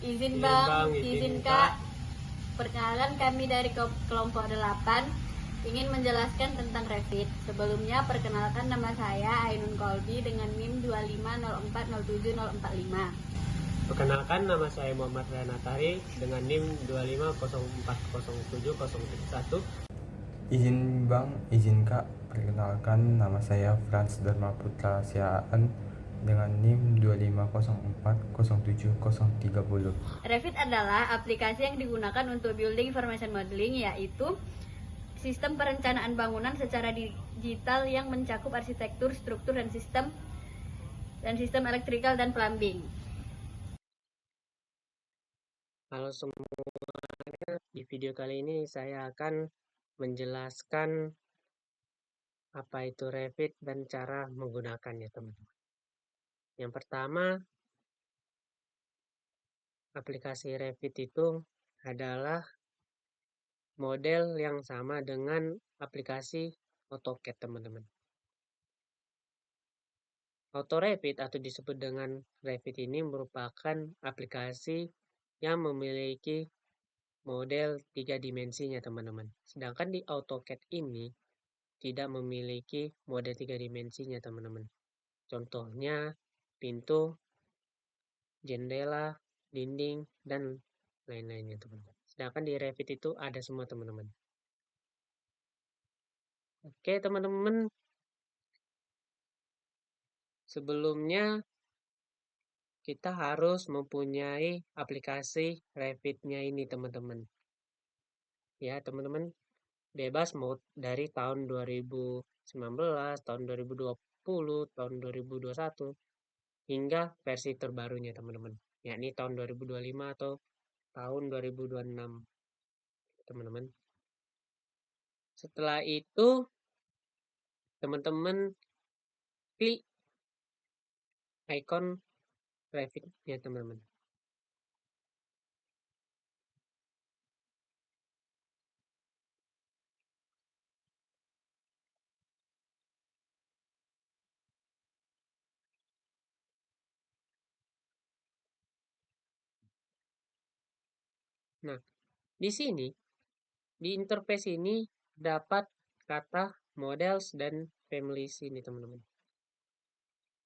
Izin Izin Bang, Bang, izin izin Kak. Kak. Perkenalan, kami dari kelompok 8 ingin menjelaskan tentang Revit. Sebelumnya perkenalkan, nama saya Ainun Kolbi dengan NIM 25040745. Perkenalkan, nama saya Muhammad Renatari dengan NIM 25040701. Izin Bang, izin Kak, perkenalkan nama saya Frans Dharma Putra Siaan dengan NIM 25040730. Revit adalah aplikasi yang digunakan untuk building information modeling, yaitu sistem perencanaan bangunan secara digital yang mencakup arsitektur, struktur, dan sistem elektrikal dan plumbing. Halo semuanya, di video kali ini saya akan menjelaskan apa itu Revit dan cara menggunakannya, teman-teman. Yang pertama, aplikasi Revit itu adalah model yang sama dengan aplikasi AutoCAD, teman-teman. AutoRevit atau disebut dengan Revit ini merupakan aplikasi yang memiliki model 3 dimensinya, teman-teman. Sedangkan di AutoCAD ini tidak memiliki model 3 dimensinya, teman-teman. Contohnya pintu, jendela, dinding, dan lain-lainnya, teman-teman. Sedangkan di Revit itu ada semua, teman-teman. Oke, teman-teman. Sebelumnya kita harus mempunyai aplikasi Revit-nya ini, teman-teman. Ya, teman-teman, bebas mau dari tahun 2019, tahun 2020, tahun 2021, hingga versi terbarunya, teman-teman. Yakni tahun 2025 atau tahun 2026, teman-teman. Setelah itu, teman-teman klik icon Revit-nya, teman-teman. Nah, di sini, di interface ini dapat kata models dan families ini, teman-teman.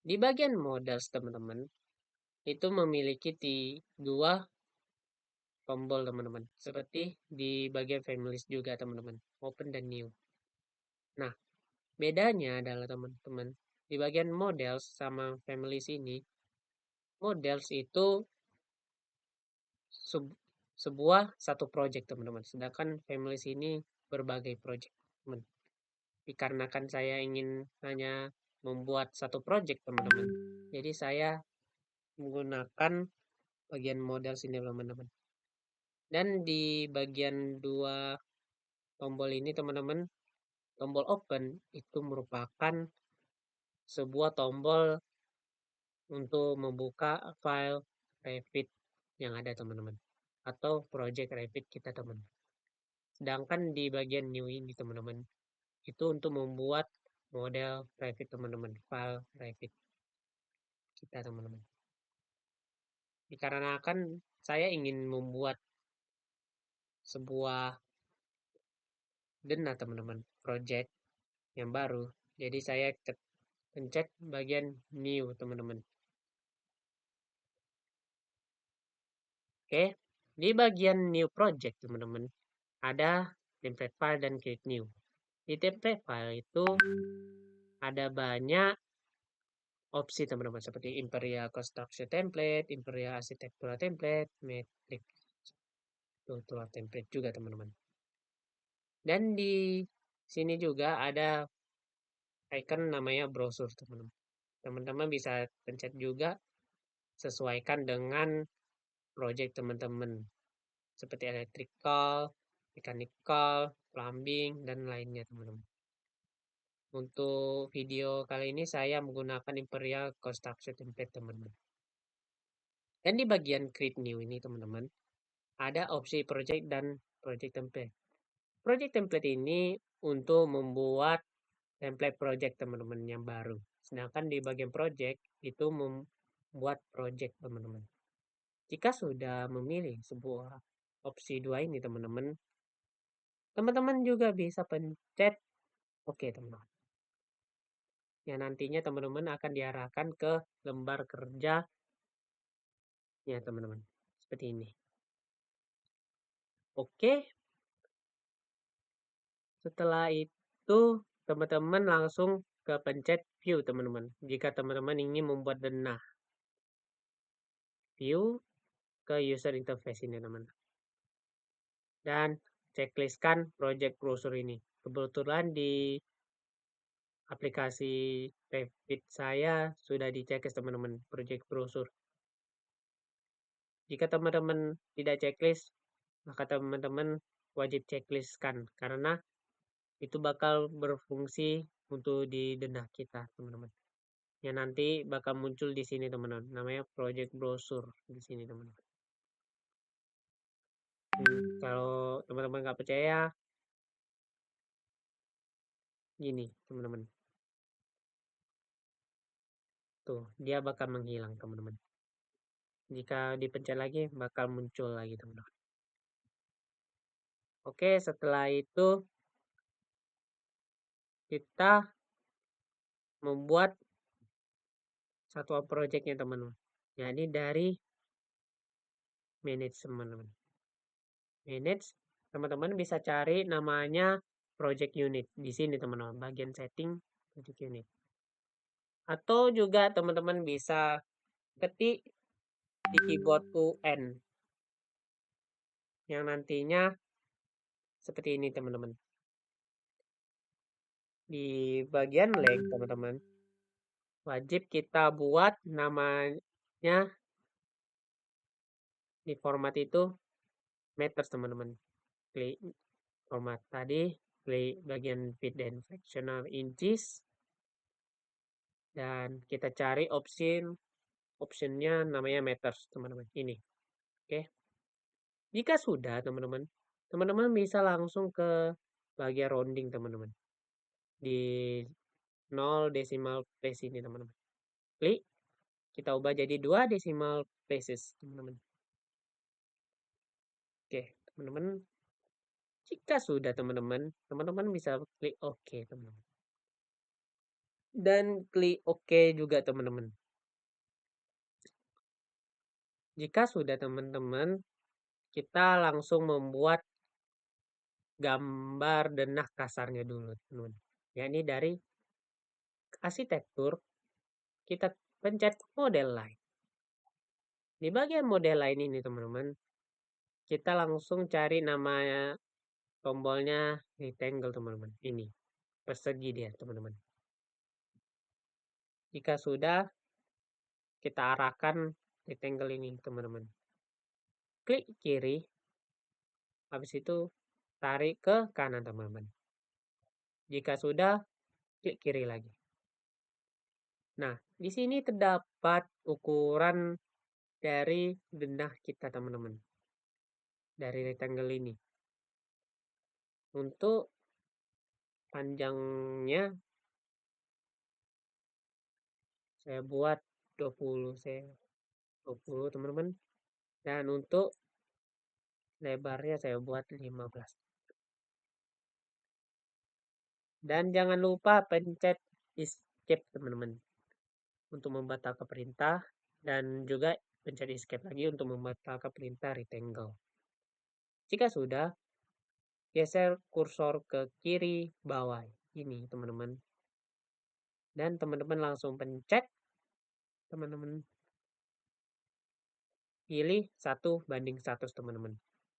Di bagian models, teman-teman, itu memiliki dua tombol, teman-teman. Seperti di bagian families juga, teman-teman. Open dan new. Nah, bedanya adalah, teman-teman, di bagian models sama families ini, models itu sebuah satu project, teman-teman. Sedangkan families ini berbagai project, teman. Dikarenakan saya ingin hanya membuat satu project, teman-teman. Jadi saya menggunakan bagian model sini, teman-teman. Dan di bagian dua tombol ini, teman-teman, tombol open itu merupakan sebuah tombol untuk membuka file Revit yang ada, teman-teman. Atau project Revit kita, teman-teman. Sedangkan di bagian new ini, teman-teman, itu untuk membuat model Revit, teman-teman. File Revit kita, teman-teman. Dikarenakan saya ingin membuat sebuah teman-teman, project yang baru. Jadi saya pencet bagian new, teman-teman. Oke, di bagian new project, teman-teman, ada template file dan create new. Di template file itu ada banyak opsi, teman-teman, seperti Imperial Construction Template, Imperial Architectural Template, Matrix Structural Template juga, teman-teman. Dan di sini juga ada icon namanya browser, teman-teman. Teman-teman bisa pencet juga sesuaikan dengan project teman-teman. Seperti electrical, mechanical, plumbing, dan lainnya, teman-teman. Untuk video kali ini saya menggunakan Imperial Construction Template, teman-teman. Dan di bagian Create New ini, teman-teman, ada opsi Project dan Project Template. Project Template ini untuk membuat template project, teman-teman, yang baru. Sedangkan di bagian Project itu membuat project, teman-teman. Jika sudah memilih sebuah opsi 2 ini teman-teman, teman-teman juga bisa pencet oke teman-teman. Ya nantinya teman-teman akan diarahkan ke lembar kerja ya teman-teman. Seperti ini. Oke. Setelah itu teman-teman langsung ke pencet view teman-teman. Jika teman-teman ingin membuat denah. View ke user interface ini teman-teman. Dan checklistkan project browser ini. Kebetulan di aplikasi Revit saya sudah di checklist teman-teman project browser. Jika teman-teman tidak checklist, maka teman-teman wajib checklistkan karena itu bakal berfungsi untuk di denah kita teman-teman. Ya nanti bakal muncul di sini teman-teman. Namanya project browser di sini teman-teman. Kalau teman-teman nggak percaya, gini teman-teman. Tuh, dia bakal menghilang teman-teman. Jika dipencet lagi, bakal muncul lagi teman-teman. Oke, setelah itu kita membuat satuan projectnya teman-teman. Jadi dari manage teman-teman. Manage, teman-teman bisa cari namanya project unit. Di sini teman-teman, bagian setting project unit. Atau juga teman-teman bisa ketik di keyboard UN. Yang nantinya seperti ini teman-teman. Di bagian length teman-teman. Wajib kita buat namanya di format itu meters teman-teman. Klik format tadi, klik bagian feet dan fractional inches. Dan kita cari optionnya namanya meters teman-teman. Ini. Oke. Jika sudah teman-teman, teman-teman bisa langsung ke bagian rounding teman-teman. Di 0 decimal place ini teman-teman. Klik, kita ubah jadi 2 decimal places teman-teman. Oke, teman-teman. Jika sudah teman-teman bisa klik OK teman-teman. Dan klik OK juga teman-teman. Jika sudah teman-teman, kita langsung membuat gambar denah kasarnya dulu teman-teman. Yakni dari arsitektur, kita pencet model line. Di bagian model line ini teman-teman, kita langsung cari namanya tombolnya rectangle teman-teman. Ini persegi dia teman-teman. Jika sudah, kita arahkan rectangle ini teman-teman. Klik kiri, habis itu tarik ke kanan teman-teman. Jika sudah, klik kiri lagi. Nah, di sini terdapat ukuran dari denah kita teman-teman. Dari rectangle ini. Untuk panjangnya saya buat 20 teman-teman. Dan untuk lebarnya saya buat 15. Dan jangan lupa pencet escape teman-teman. Untuk membatalkan perintah. Dan juga pencet escape lagi untuk membatalkan perintah rectangle. Jika sudah, geser kursor ke kiri bawah. Ini teman-teman. Dan teman-teman langsung pencet. Teman-teman pilih 1:100 teman-teman.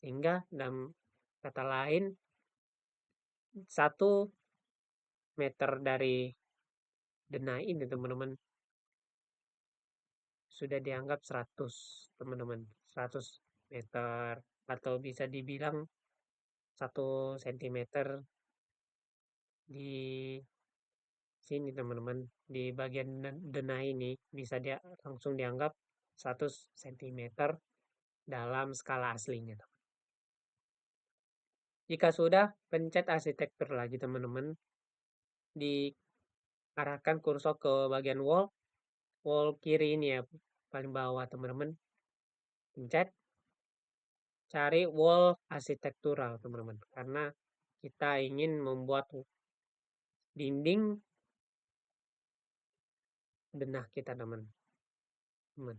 Sehingga dalam kata lain 1 meter dari denah ini teman-teman sudah dianggap 100 teman-teman. 100 meter atau bisa dibilang 1 cm di sini teman-teman. Di bagian denah ini bisa langsung dianggap 100 cm dalam skala aslinya. Jika sudah, pencet arsitektur lagi teman-teman. Diarahkan kursor ke bagian wall kiri ini ya, paling bawah teman-teman. pencet cari wall arsitektural teman-teman, karena kita ingin membuat dinding denah kita teman-teman.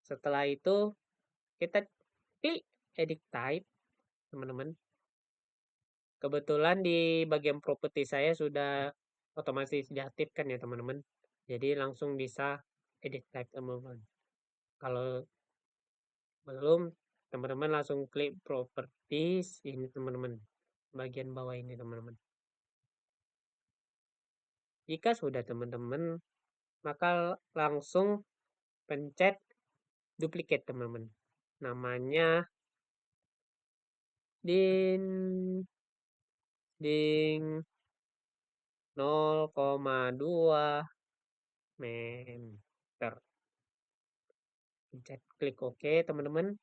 Setelah itu kita klik edit type teman-teman. Kebetulan di bagian properti saya sudah otomatis diaktifkan ya teman-teman, jadi langsung bisa edit type teman-teman. Kalau belum, teman-teman langsung klik properties ini teman-teman, bagian bawah ini teman-teman. Jika sudah teman-teman, maka langsung pencet duplicate teman-teman, namanya dinding 0,2 meter. Pencet klik OK teman-teman.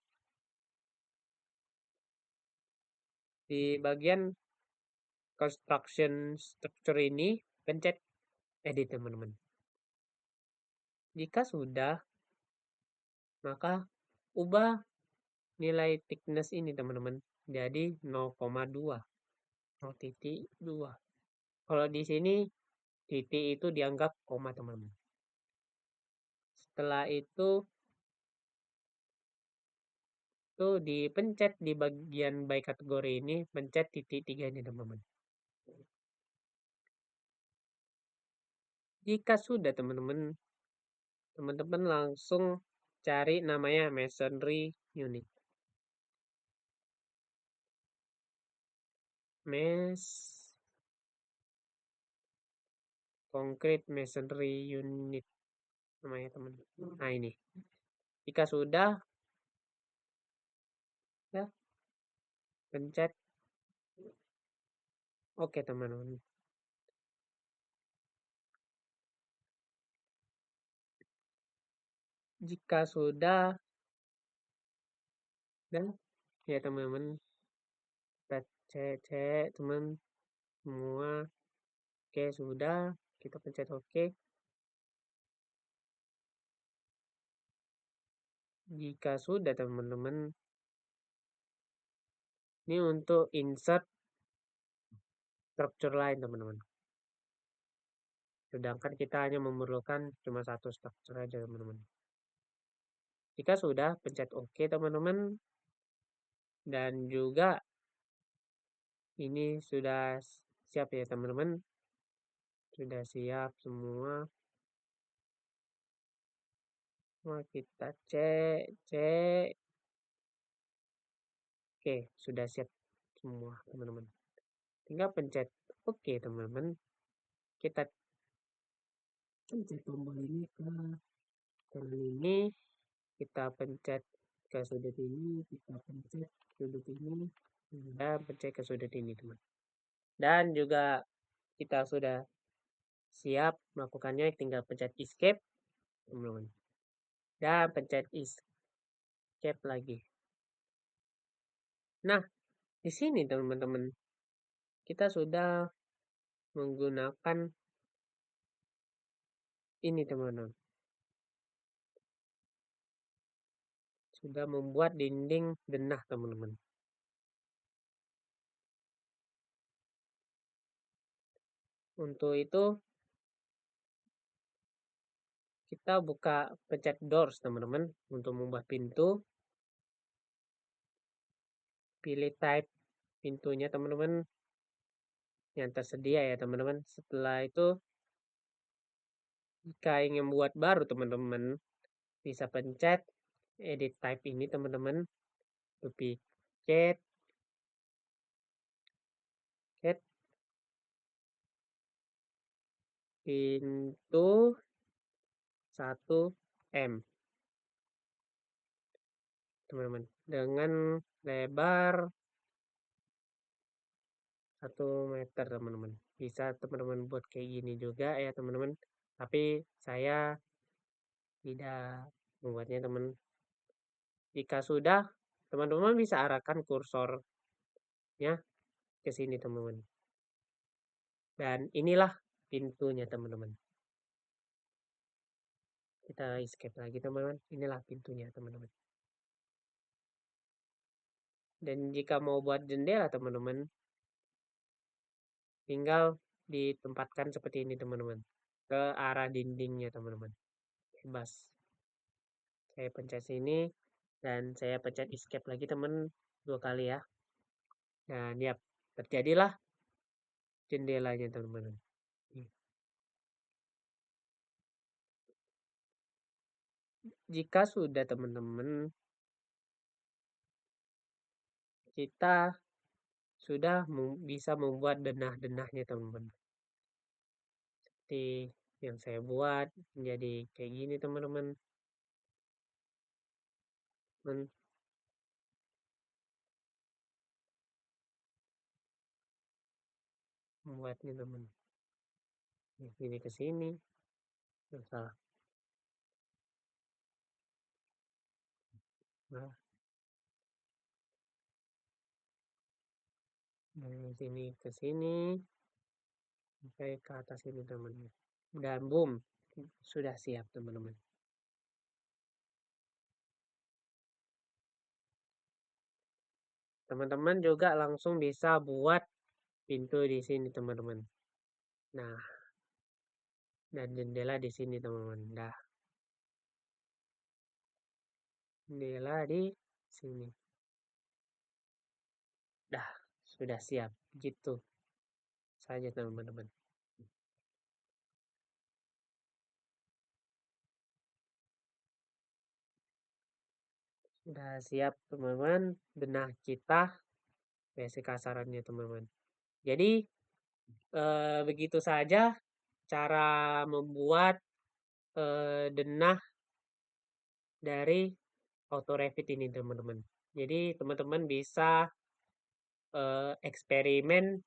Di bagian construction structure ini pencet edit teman-teman. Jika sudah, maka ubah nilai thickness ini teman-teman jadi 0,2. Kalau di sini titik itu dianggap koma teman-teman. Setelah itu tuh dipencet di bagian by kategori ini, pencet titik 3 ini teman-teman. Jika sudah teman-teman langsung cari namanya masonry unit. Concrete masonry unit namanya teman-teman. Nah ini. Jika sudah, ya pencet oke teman-teman. Jika sudah, dan ya teman-teman, kita cek teman semua. Oke sudah, kita pencet oke. Jika sudah teman-teman, ini untuk insert structure lain teman-teman. Sedangkan kita hanya memerlukan cuma satu structure aja teman-teman. Jika sudah, pencet OK teman-teman. Dan juga ini sudah siap ya teman-teman. Sudah siap semua. Nah, kita cek. Oke, sudah siap semua teman-teman. Tinggal pencet OK teman-teman. Kita pencet tombol ini ke kanan ini. Kita pencet ke sudut ini, kita pencet sudut ini, dan pencet ke sudut ini teman. Dan juga kita sudah siap melakukannya, tinggal pencet escape teman-teman, dan pencet escape lagi. Nah di sini teman-teman kita sudah menggunakan ini teman-teman, sudah membuat dinding denah teman-teman. Untuk itu kita buka pencet doors teman-teman untuk membuat pintu. Pilih type pintunya teman-teman yang tersedia ya teman-teman. Setelah itu jika ingin membuat baru teman-teman bisa pencet edit type ini teman-teman. Duplicate pintu 1M teman-teman, dengan lebar 1 meter teman-teman. Bisa teman-teman buat kayak gini juga ya teman-teman, tapi saya tidak membuatnya teman. Jika sudah, teman-teman bisa arahkan kursornya ke sini teman-teman. Dan inilah pintunya teman-teman. Kita escape lagi teman-teman. Inilah pintunya teman-teman. Dan jika mau buat jendela teman-teman, tinggal ditempatkan seperti ini teman-teman, ke arah dindingnya teman-teman, bebas. Saya pencet sini dan saya pencet escape lagi teman 2 kali ya. Dan ya, terjadilah jendelanya teman-teman. Jika sudah teman-teman, kita sudah bisa membuat denah-denahnya teman-teman. Seperti yang saya buat menjadi kayak gini teman-teman. Membuatnya teman. Ini ke sini. Salah. Nah, dari sini ke sini sampai ke atas ini teman-teman. Dan boom, sudah siap teman-teman. Teman-teman juga langsung bisa buat pintu di sini teman-teman. Nah, dan jendela di sini teman-teman. Dah. Jendela di sini. Dah, sudah siap. Gitu saja teman-teman. Sudah siap teman-teman denah kita versi kasarannya teman-teman. Jadi begitu saja cara membuat denah dari Auto Revit ini teman-teman. Jadi teman-teman bisa eksperimen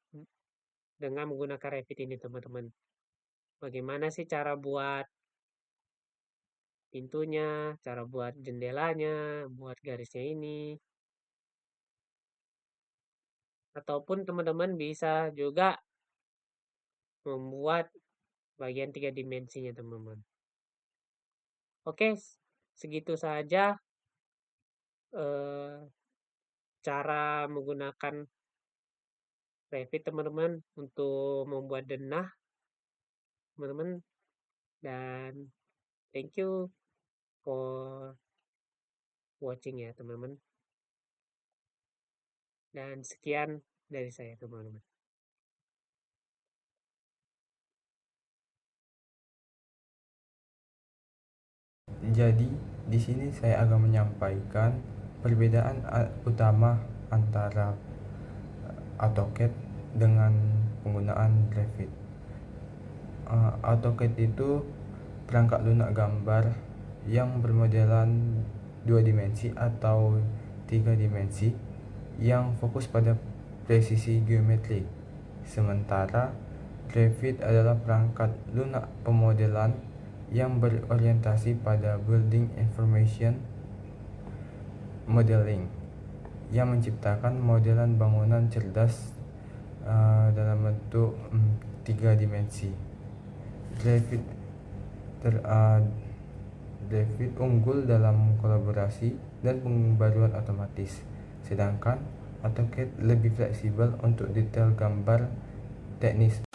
dengan menggunakan Revit ini teman-teman. Bagaimana sih cara buat pintunya, cara buat jendelanya, buat garisnya ini. Ataupun teman-teman bisa juga membuat bagian 3 dimensinya teman-teman. Oke, segitu saja cara menggunakan Revit teman-teman untuk membuat denah teman-teman, dan thank you for watching ya teman-teman, dan sekian dari saya teman-teman. Jadi di sini saya akan menyampaikan perbedaan utama antara AutoCAD dengan penggunaan Revit. AutoCAD itu perangkat lunak gambar yang bermodelan 2 dimensi atau 3 dimensi yang fokus pada presisi geometrik. Sementara Revit adalah perangkat lunak pemodelan yang berorientasi pada Building Information Modeling yang menciptakan modelan bangunan cerdas dalam bentuk 3 dimensi. Revit unggul dalam kolaborasi dan pembaruan otomatis, sedangkan AutoCAD lebih fleksibel untuk detail gambar teknis